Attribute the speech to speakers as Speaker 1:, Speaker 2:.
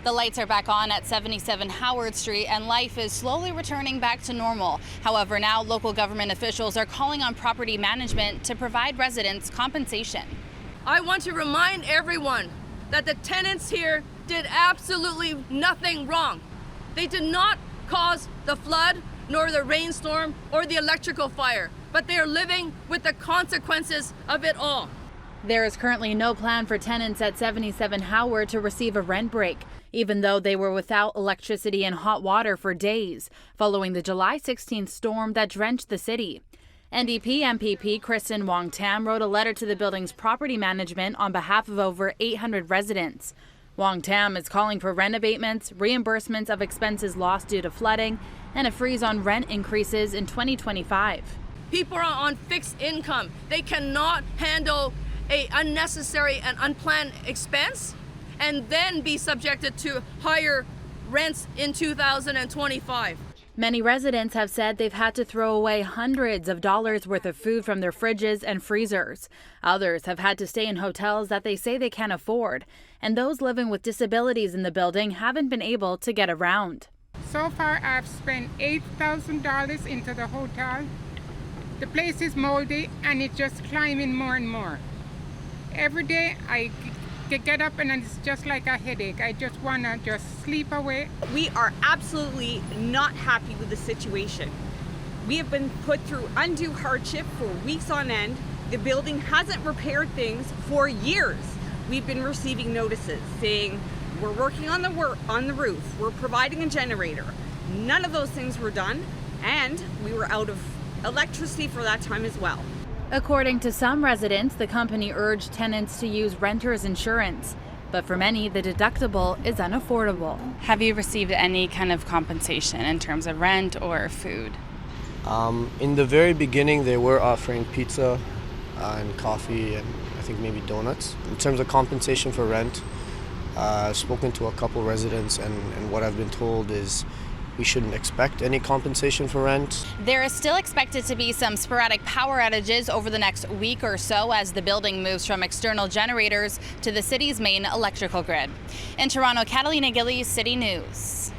Speaker 1: The lights are back on at 77 Howard Street and life is slowly returning back to normal. However, now local government officials are calling on property management to provide residents compensation.
Speaker 2: I want to remind everyone that the tenants here did absolutely nothing wrong. They did not cause the flood, nor the rainstorm, or the electrical fire, but they are living with the consequences of it all.
Speaker 1: There is currently no plan for tenants at 77 Howard to receive a rent break, even though they were without electricity and hot water for days, following the July 16th storm that drenched the city. NDP MPP Kristen Wong-Tam wrote a letter to the building's property management on behalf of over 800 residents. Wong-Tam is calling for rent abatements, reimbursements of expenses lost due to flooding, and a freeze on rent increases in 2025.
Speaker 2: People are on fixed income. They cannot handle an unnecessary and unplanned expense and then be subjected to higher rents in 2025.
Speaker 1: Many residents have said they've had to throw away hundreds of dollars worth of food from their fridges and freezers. Others have had to stay in hotels that they say they can't afford. And those living with disabilities in the building haven't been able to get around.
Speaker 3: So far, I've spent $8,000 into the hotel. The place is moldy and it's just climbing more and more. Every day I get up and it's just like a headache. I just want to just sleep away.
Speaker 4: We are absolutely not happy with the situation. We have been put through undue hardship for weeks on end. The building hasn't repaired things for years. We've been receiving notices saying we're working on the roof, we're providing a generator. None of those things were done, and we were out of electricity for that time as well.
Speaker 1: According to some residents, the company urged tenants to use renter's insurance. But for many, the deductible is unaffordable. Have you received any kind of compensation in terms of rent or food?
Speaker 5: In the very beginning, they were offering pizza and coffee and I think maybe donuts. In terms of compensation for rent, I've spoken to a couple residents and what I've been told is we shouldn't expect any compensation for rent.
Speaker 1: There is still expected to be some sporadic power outages over the next week or so as the building moves from external generators to the city's main electrical grid. In Toronto, Catalina Gillies, City News.